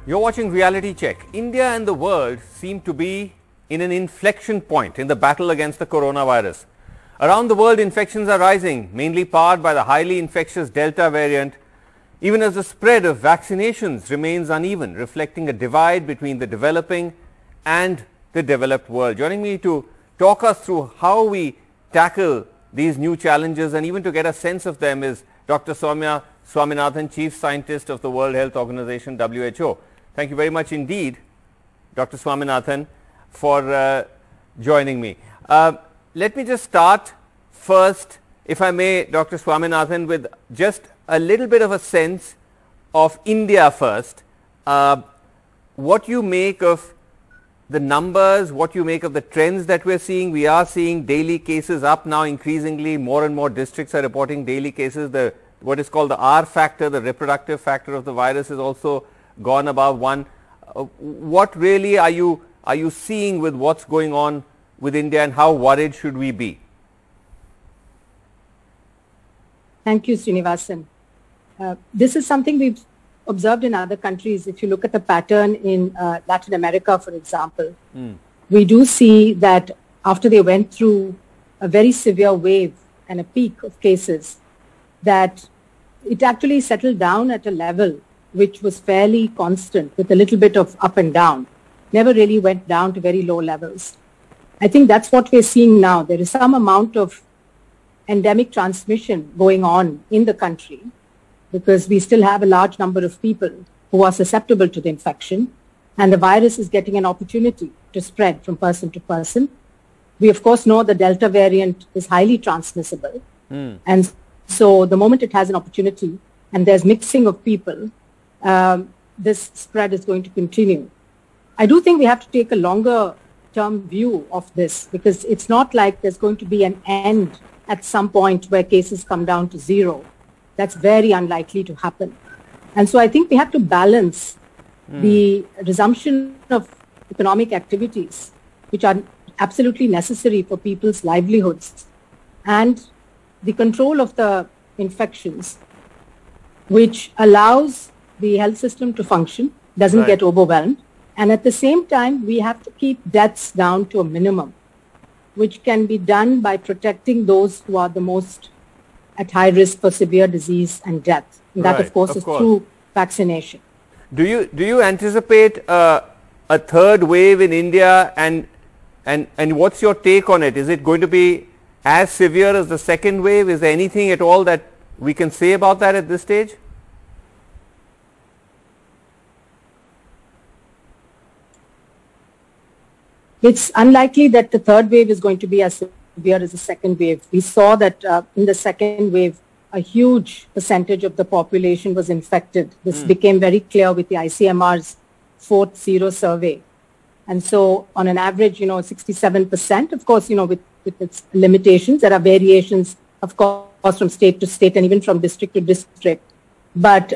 You're watching Reality Check. India and the world seem to be in an inflection point in the battle against the coronavirus. Around the world, infections are rising, mainly powered by the highly infectious Delta variant, even as the spread of vaccinations remains uneven, reflecting a divide between the developing and the developed world. Joining me to talk us through how we tackle these new challenges and even to get a sense of them is Dr. Soumya Swaminathan, Chief Scientist of the World Health Organization, WHO. Thank you very much indeed, Dr. Swaminathan, for joining me. Let me just start first, if I may, Dr. Swaminathan, with just a little bit of a sense of India first. What you make of the numbers, what you make of the trends that we're seeing. We are seeing daily cases up now increasingly. More and more districts are reporting daily cases. What is called the R factor, the reproductive factor of the virus, is also gone above 1. What really are you seeing with what's going on with India, and how worried should we be? Thank you, Srinivasan. This is something we've observed in other countries. If you look at the pattern in Latin America, for example, we do see that after they went through a very severe wave and a peak of cases, that it actually settled down at a level which was fairly constant with a little bit of up and down, never really went down to very low levels. I think that's what we're seeing now. There is some amount of endemic transmission going on in the country because we still have a large number of people who are susceptible to the infection, and the virus is getting an opportunity to spread from person to person. We, of course, know the Delta variant is highly transmissible. And so the moment it has an opportunity and there's mixing of people, this spread is going to continue. I do think we have to take a longer term view of this, because it's not like there's going to be an end at some point where cases come down to 0. That's very unlikely to happen. And so I think we have to balance the resumption of economic activities, which are absolutely necessary for people's livelihoods, and the control of the infections, which allows the health system to function, doesn't get overwhelmed. And at the same time, we have to keep deaths down to a minimum, which can be done by protecting those who are the most at high risk for severe disease and death. And that, of course, is through vaccination. Do you anticipate a third wave in India, and what's your take on it? Is it going to be as severe as the second wave? Is there anything at all that we can say about that at this stage? It's unlikely that the third wave is going to be as severe as the second wave. We saw that in the second wave, a huge percentage of the population was infected. This became very clear with the ICMR's fourth zero survey. And so on an average, 67%, of course, with its limitations, there are variations, of course, from state to state and even from district to district. But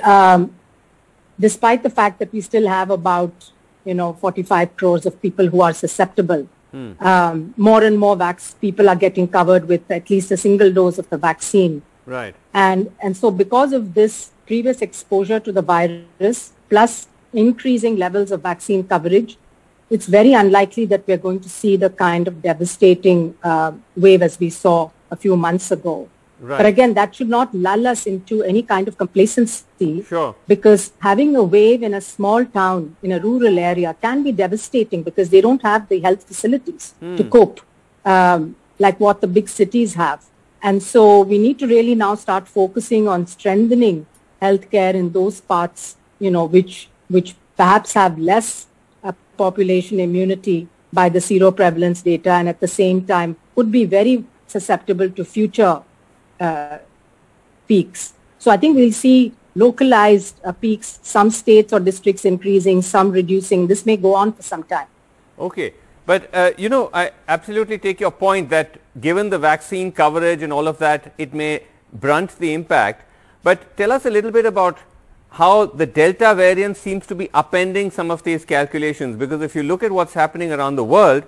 despite the fact that we still have about 45 crores of people who are susceptible. More and more people are getting covered with at least a single dose of the vaccine. Right. And so because of this previous exposure to the virus, plus increasing levels of vaccine coverage, it's very unlikely that we're going to see the kind of devastating wave as we saw a few months ago. Right. But again, that should not lull us into any kind of complacency. Sure. Because having a wave in a small town, in a rural area, can be devastating because they don't have the health facilities to cope, like what the big cities have. And so we need to really now start focusing on strengthening healthcare in those parts, which perhaps have less population immunity by the zero prevalence data, and at the same time would be very susceptible to future peaks. So I think we'll see localized peaks, some states or districts increasing, some reducing. This may go on for some time. Okay. But, I absolutely take your point that given the vaccine coverage and all of that, it may brunt the impact. But tell us a little bit about how the Delta variant seems to be upending some of these calculations, because if you look at what's happening around the world,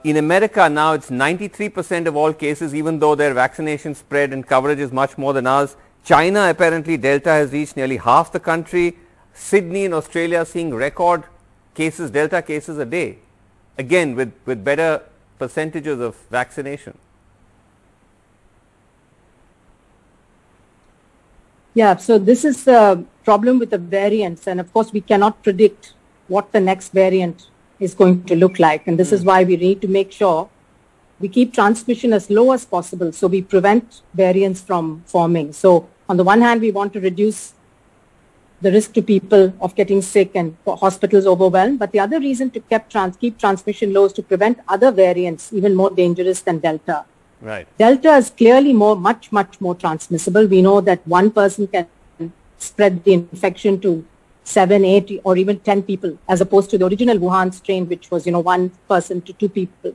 in America now it's 93% of all cases, even though their vaccination spread and coverage is much more than ours. China, apparently Delta has reached nearly half the country. Sydney in Australia seeing record cases, Delta cases a day, again with better percentages of vaccination. Yeah, so this is the problem with the variants, and of course we cannot predict what the next variant is going to look like, and this is why we need to make sure we keep transmission as low as possible so we prevent variants from forming. So on the one hand, we want to reduce the risk to people of getting sick and hospitals overwhelmed, but the other reason to keep transmission low is to prevent other variants even more dangerous than Delta. Right. Delta is clearly much more transmissible. We know that one person can spread the infection to 7, 8, or even 10 people, as opposed to the original Wuhan strain, which was, one person to 2 people.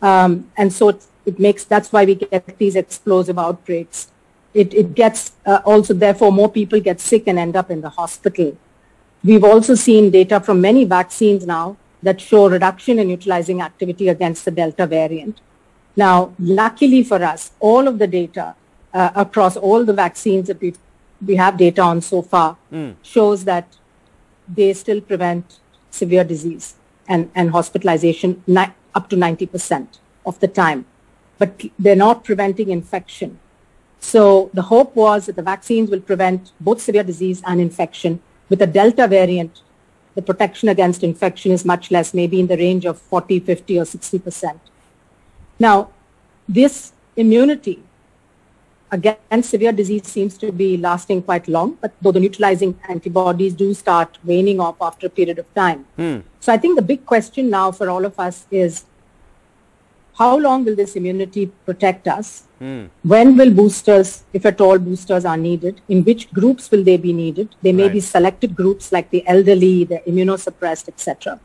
And so that's why we get these explosive outbreaks. It gets also, therefore, more people get sick and end up in the hospital. We've also seen data from many vaccines now that show reduction in neutralizing activity against the Delta variant. Now, luckily for us, all of the data across all the vaccines that we have data on so far shows that they still prevent severe disease and hospitalization up to 90% of the time. But they're not preventing infection. So the hope was that the vaccines will prevent both severe disease and infection. With the Delta variant, the protection against infection is much less, maybe in the range of 40, 50, or 60%. Now, this immunity against severe disease seems to be lasting quite long, but though the neutralizing antibodies do start waning off after a period of time. So I think the big question now for all of us is, how long will this immunity protect us? When will boosters, if at all boosters are needed? In which groups will they be needed? They may be selected groups like the elderly, the immunosuppressed, etc.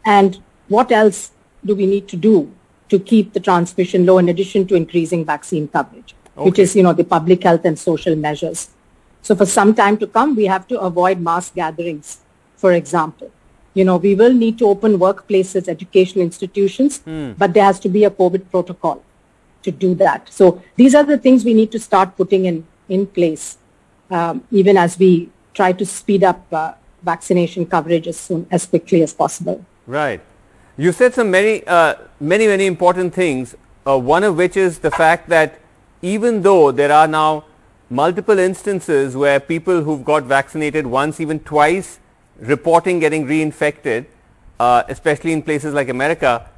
And what else do we need to do to keep the transmission low in addition to increasing vaccine coverage, which is, the public health and social measures? So for some time to come, we have to avoid mass gatherings, for example. We will need to open workplaces, educational institutions, but there has to be a COVID protocol to do that. So these are the things we need to start putting in place, even as we try to speed up vaccination coverage as quickly as possible. Right. You said some many important things, one of which is the fact that even though there are now multiple instances where people who've got vaccinated once, even twice, reporting getting reinfected, especially in places like America,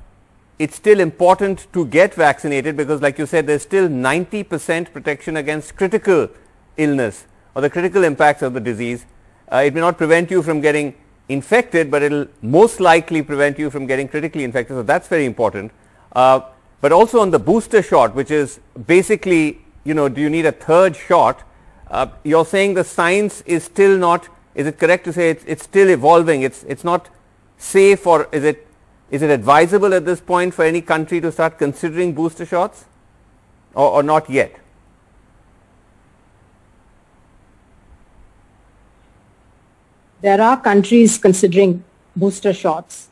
it's still important to get vaccinated because, like you said, there's still 90% protection against critical illness or the critical impacts of the disease. It may not prevent you from getting infected, but it will most likely prevent you from getting critically infected. So that's very important. But also on the booster shot, which is basically, do you need a third shot? You're saying the science is still not, is it correct to say it's still evolving? It's not safe, or is it advisable at this point for any country to start considering booster shots, or not yet? There are countries considering booster shots,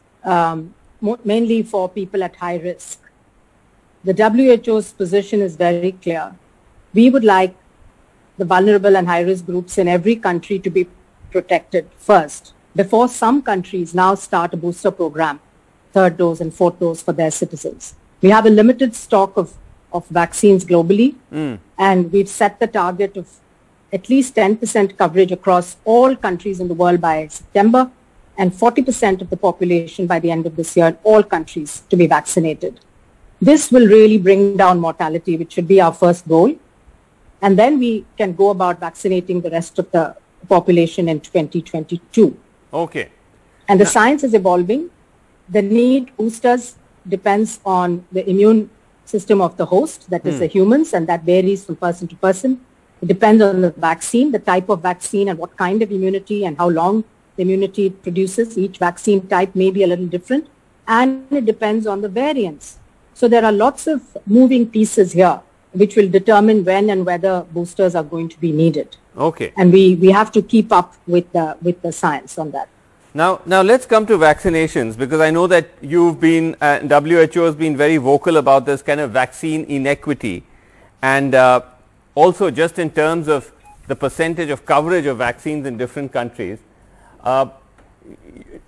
mainly for people at high risk. The WHO's position is very clear. We would like the vulnerable and high-risk groups in every country to be protected first, before some countries now start a booster program, third dose and fourth dose for their citizens. We have a limited stock of vaccines globally, and we've set the target of at least 10% coverage across all countries in the world by September, and 40% of the population by the end of this year in all countries to be vaccinated. This will really bring down mortality, which should be our first goal. And then we can go about vaccinating the rest of the population in 2022. Okay. And the science is evolving. The need boosters depends on the immune system of the host, that is the humans, and that varies from person to person. It depends on the vaccine, the type of vaccine, and what kind of immunity and how long the immunity it produces. Each vaccine type may be a little different, and it depends on the variants. So there are lots of moving pieces here, which will determine when and whether boosters are going to be needed. Okay. And we have to keep up with the science on that. Now let's come to vaccinations, because I know that you've been, WHO has been very vocal about this kind of vaccine inequity, and also just in terms of the percentage of coverage of vaccines in different countries,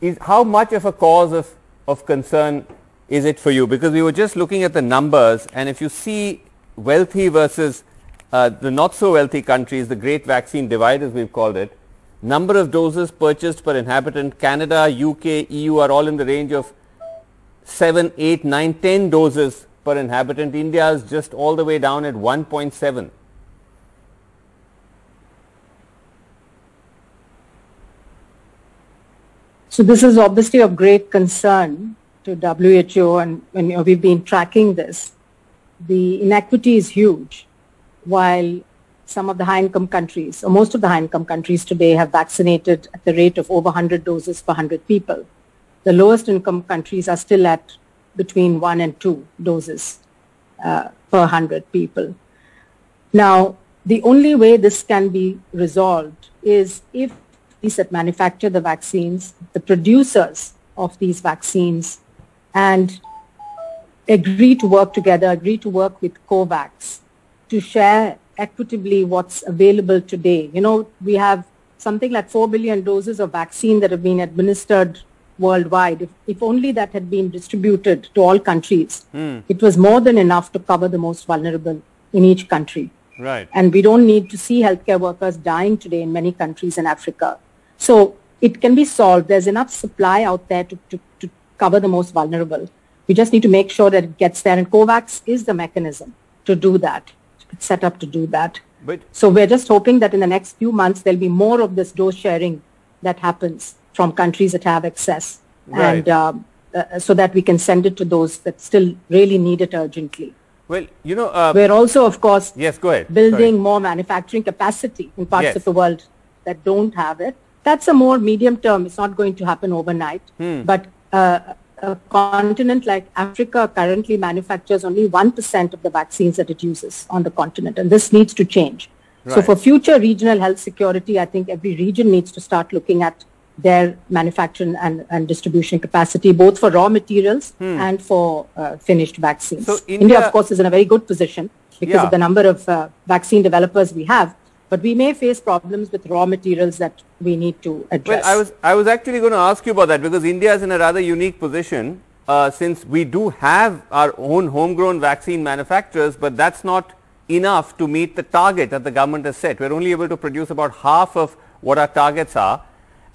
is how much of a cause of concern is it for you? Because we were just looking at the numbers, and if you see wealthy versus the not so wealthy countries, the great vaccine divide as we've called it, number of doses purchased per inhabitant, Canada, UK, EU are all in the range of 7, 8, 9, 10 doses per inhabitant. India is just all the way down at 1.7. So this is obviously of great concern to WHO, and when we've been tracking this. The inequity is huge. While some of the high-income countries, or most of the high-income countries today, have vaccinated at the rate of over 100 doses per 100 people, the lowest income countries are still at between 1 and 2 doses per 100 people. Now, the only way this can be resolved is if these that manufacture the vaccines, the producers of these vaccines, and agree to work together, agree to work with COVAX to share equitably what's available today. You know, we have something like 4 billion doses of vaccine that have been administered worldwide. If only that had been distributed to all countries, it was more than enough to cover the most vulnerable in each country. Right. And we don't need to see healthcare workers dying today in many countries in Africa. So it can be solved. There's enough supply out there to cover the most vulnerable. We just need to make sure that it gets there. And COVAX is the mechanism to do that. It's set up to do that. So we're just hoping that in the next few months, there'll be more of this dose sharing that happens from countries that have excess. Right. And so that we can send it to those that still really need it urgently. Well, you know, we're also, of course, yes, go ahead. Building more manufacturing capacity in parts of the world that don't have it. That's a more medium term. It's not going to happen overnight. But a continent like Africa currently manufactures only 1% of the vaccines that it uses on the continent. And this needs to change. Right. So for future regional health security, I think every region needs to start looking at their manufacturing and distribution capacity, both for raw materials and for finished vaccines. So India, of course, is in a very good position because of the number of vaccine developers we have. But we may face problems with raw materials that we need to address. Well, I was actually going to ask you about that, because India is in a rather unique position since we do have our own homegrown vaccine manufacturers, but that's not enough to meet the target that the government has set. We're only able to produce about half of what our targets are.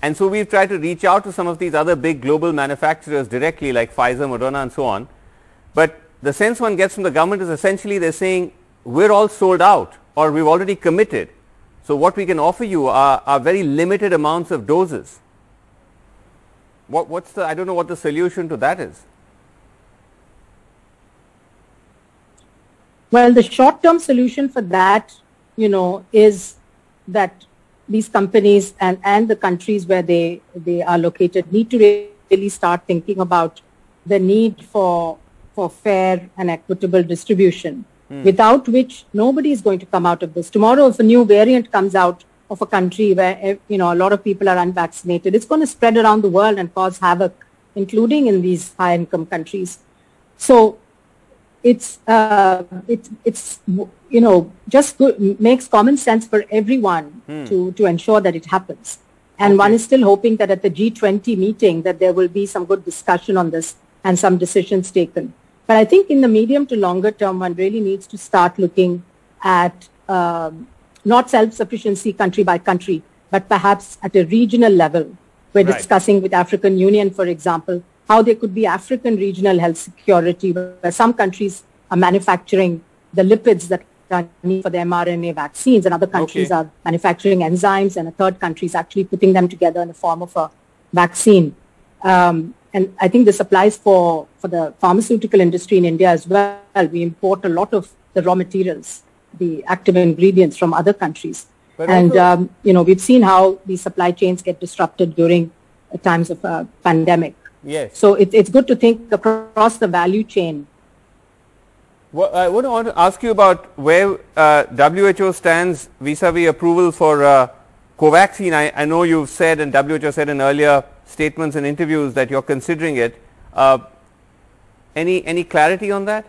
And so we've tried to reach out to some of these other big global manufacturers directly, like Pfizer, Moderna and so on. But the sense one gets from the government is essentially they're saying, we're all sold out, or we've already committed. So what we can offer you are very limited amounts of doses. What's the, I don't know what the solution to that is. Well, the short-term solution for that, you know, is that these companies and the countries where they are located need to really start thinking about the need for fair and equitable distribution, without which nobody is going to come out of this. Tomorrow, if a new variant comes out of a country where, you know, a lot of people are unvaccinated, it's going to spread around the world and cause havoc, including in these high-income countries. So it's you know, just makes common sense for everyone to ensure that it happens. And one is still hoping that at the G20 meeting that there will be some good discussion on this and some decisions taken. But I think in the medium to longer term, one really needs to start looking at not self-sufficiency country by country, but perhaps at a regional level. We're discussing with African Union, for example, how there could be African regional health security, where some countries are manufacturing the lipids that are needed for the mRNA vaccines, and other countries are manufacturing enzymes, and a third country is actually putting them together in the form of a vaccine. And I think this applies for the pharmaceutical industry in India as well. We import a lot of the raw materials, the active ingredients from other countries. But and, you know, we've seen how the supply chains get disrupted during times of a pandemic. Yes. So it's good to think across the value chain. Well, I would want to ask you about where WHO stands vis-a-vis approval for Covaxin. I know you've said, and WHO said in earlier statements and interviews, that you're considering it. Any clarity on that?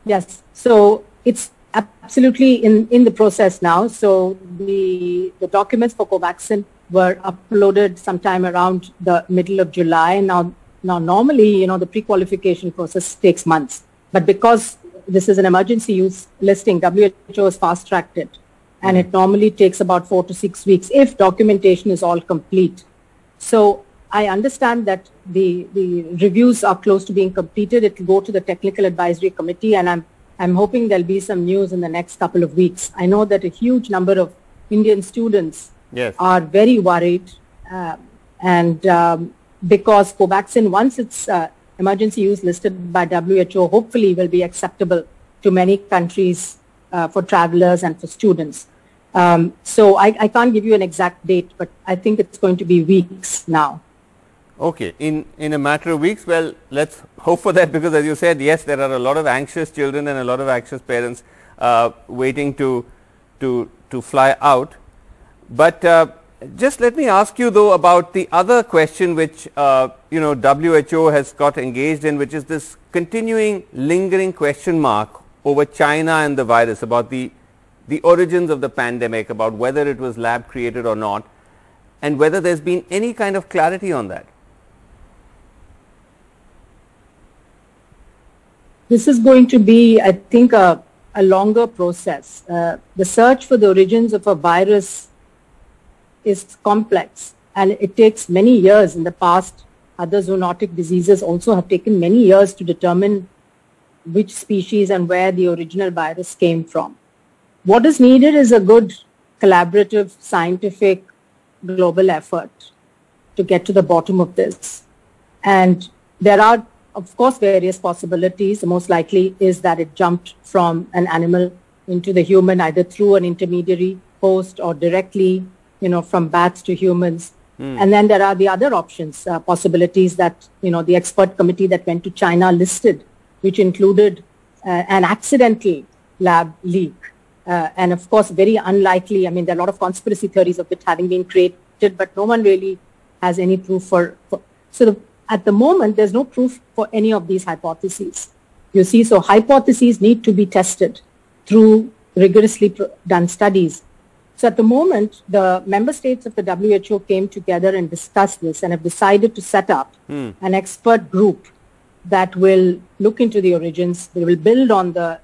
Yes. So it's absolutely in the process now. So the documents for Covaxin were uploaded sometime around the middle of July. Now normally, the pre-qualification process takes months. But because this is an emergency use listing, WHO has fast-tracked it. And it normally takes about 4 to 6 weeks if documentation is all complete. So I understand that the reviews are close to being completed. It will go to the Technical Advisory Committee, and I'm hoping there'll be some news in the next couple of weeks. I know that a huge number of Indian students are very worried, because Covaxin, once it's emergency use listed by WHO, hopefully will be acceptable to many countries for travelers and for students. So I can't give you an exact date, but I think it's going to be weeks now. Okay, in a matter of weeks. Well, let's hope for that, because as you said, yes, there are a lot of anxious children and a lot of anxious parents waiting to fly out. But just let me ask you though about the other question which WHO has got engaged in, which is this continuing lingering question mark over China and the virus, about the origins of the pandemic, about whether it was lab created or not, and whether there's been any kind of clarity on that. This is going to be, I think, a longer process. The search for the origins of a virus is complex, and it takes many years. In the past, other zoonotic diseases also have taken many years to determine which species and where the original virus came from. What is needed is a good collaborative scientific global effort to get to the bottom of this. And there are, of course, various possibilities. The most likely is that it jumped from an animal into the human, either through an intermediary host or directly, from bats to humans. And then there are the other options, possibilities that, the expert committee that went to China listed, which included an accidental lab leak. And of course, very unlikely. I mean, there are a lot of conspiracy theories of it having been created, but no one really has any proof at the moment, there's no proof for any of these hypotheses. You see, so hypotheses need to be tested through rigorously done studies. So at the moment, the member states of the WHO came together and discussed this and have decided to set up an expert group that will look into the origins. They will build on the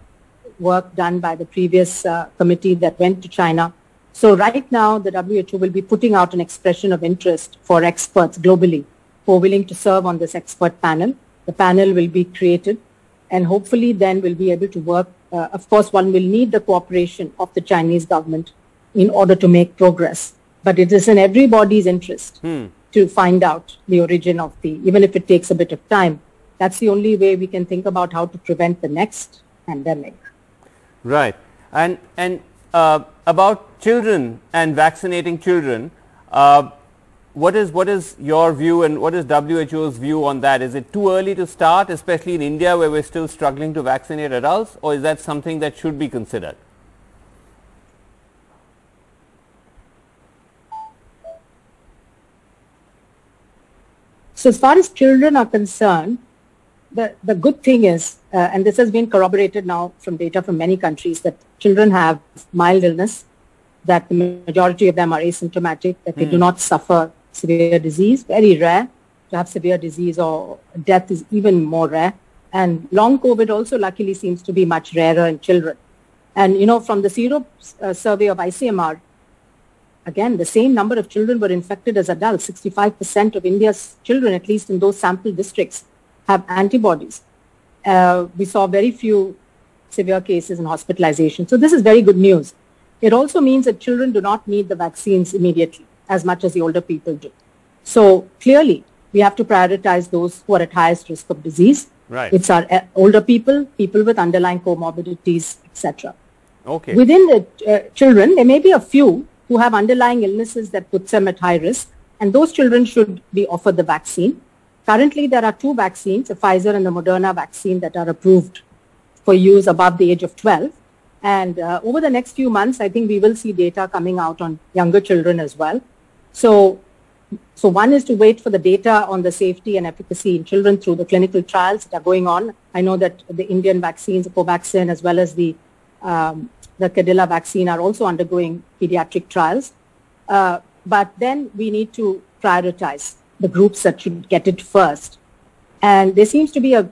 work done by the previous committee that went to China. So right now, the WHO will be putting out an expression of interest for experts globally who are willing to serve on this expert panel. The panel will be created, and hopefully then we'll be able to work. Of course, one will need the cooperation of the Chinese government in order to make progress. But it is in everybody's interest to find out the origin of even if it takes a bit of time. That's the only way we can think about how to prevent the next pandemic. Right. And about children and vaccinating children, what is your view and what is WHO's view on that? Is it too early to start, especially in India where we're still struggling to vaccinate adults, or is that something that should be considered? So as far as children are concerned, the good thing is, and this has been corroborated now from data from many countries, that children have mild illness, that the majority of them are asymptomatic, that they do not suffer severe disease, very rare to have severe disease, or death is even more rare. And long COVID also luckily seems to be much rarer in children. And, from the Sero survey of ICMR, again, the same number of children were infected as adults. 65% of India's children, at least in those sample districts, have antibodies. We saw very few severe cases and hospitalization. So this is very good news. It also means that children do not need the vaccines immediately as much as the older people do. So clearly, we have to prioritize those who are at highest risk of disease. Right. It's our older people, people with underlying comorbidities, etc. Okay. Within the children, there may be a few who have underlying illnesses that puts them at high risk, and those children should be offered the vaccine. Currently, there are 2 vaccines, the Pfizer and the Moderna vaccine, that are approved for use above the age of 12. And over the next few months, I think we will see data coming out on younger children as well. So So one is to wait for the data on the safety and efficacy in children through the clinical trials that are going on. I know that the Indian vaccines, the Covaxin, as well as the Cadila vaccine are also undergoing pediatric trials. But then we need to prioritize the groups that should get it first. And there seems to be a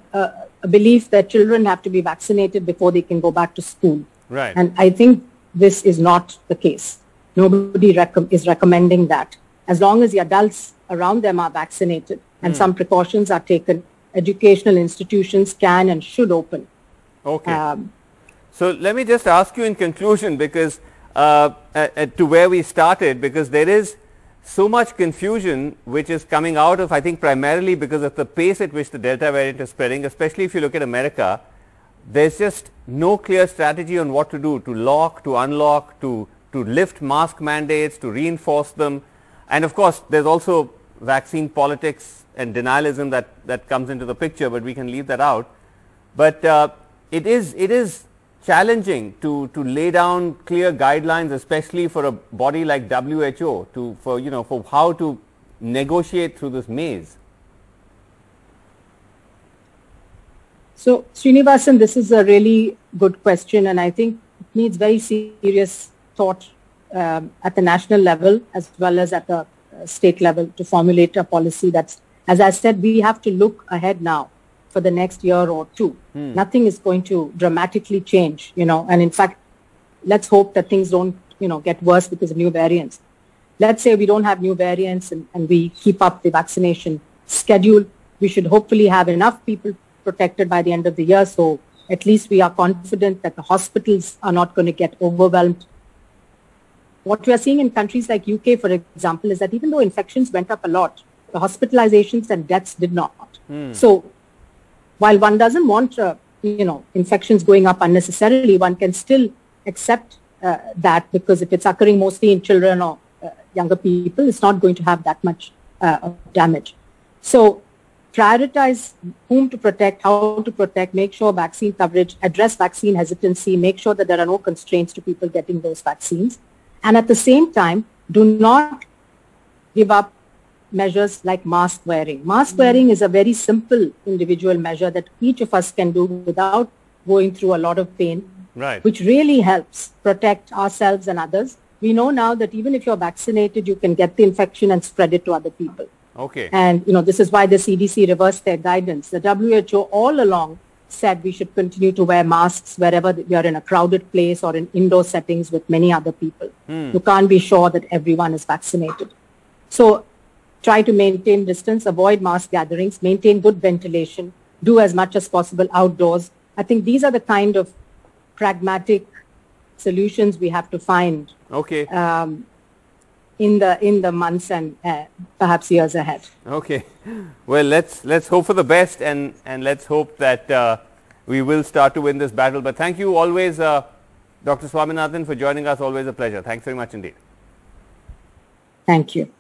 belief that children have to be vaccinated before they can go back to school. Right. And I think this is not the case. Nobody is recommending that. As long as the adults around them are vaccinated and some precautions are taken, educational institutions can and should open. Okay. So let me just ask you in conclusion, because to where we started, because there is so much confusion which is coming out of, I think, primarily because of the pace at which the Delta variant is spreading, especially if you look at America. There's just no clear strategy on what to do, to lock, to unlock, to lift mask mandates, to reinforce them. And of course, there's also vaccine politics and denialism that comes into the picture, but we can leave that out. But it is challenging to lay down clear guidelines, especially for a body like WHO, for how to negotiate through this maze. So, Srinivasan, this is a really good question, and I think it needs very serious thought at the national level as well as at the state level to formulate a policy that's, as I said, we have to look ahead now for the next year or two. Nothing is going to dramatically change, and in fact, let's hope that things don't, get worse because of new variants. Let's say we don't have new variants and we keep up the vaccination schedule. We should hopefully have enough people protected by the end of the year, so at least we are confident that the hospitals are not going to get overwhelmed. What we are seeing in countries like UK, for example, is that even though infections went up a lot, the hospitalizations and deaths did not. So while one doesn't want, infections going up unnecessarily, one can still accept that, because if it's occurring mostly in children or younger people, it's not going to have that much damage. So prioritize whom to protect, how to protect, make sure vaccine coverage, address vaccine hesitancy, make sure that there are no constraints to people getting those vaccines. And at the same time, do not give up measures like mask wearing. Mask wearing is a very simple individual measure that each of us can do without going through a lot of pain, which really helps protect ourselves and others. We know now that even if you're vaccinated, you can get the infection and spread it to other people. Okay. And, this is why the CDC reversed their guidance. The WHO all along said we should continue to wear masks wherever we are in a crowded place or in indoor settings with many other people. You can't be sure that everyone is vaccinated. So try to maintain distance, avoid mass gatherings, maintain good ventilation, do as much as possible outdoors. I think these are the kind of pragmatic solutions we have to find. Okay. In the months and perhaps years ahead. Okay. Well, let's hope for the best, and let's hope that we will start to win this battle. But thank you always, Dr. Swaminathan, for joining us. Always a pleasure. Thanks very much indeed. Thank you.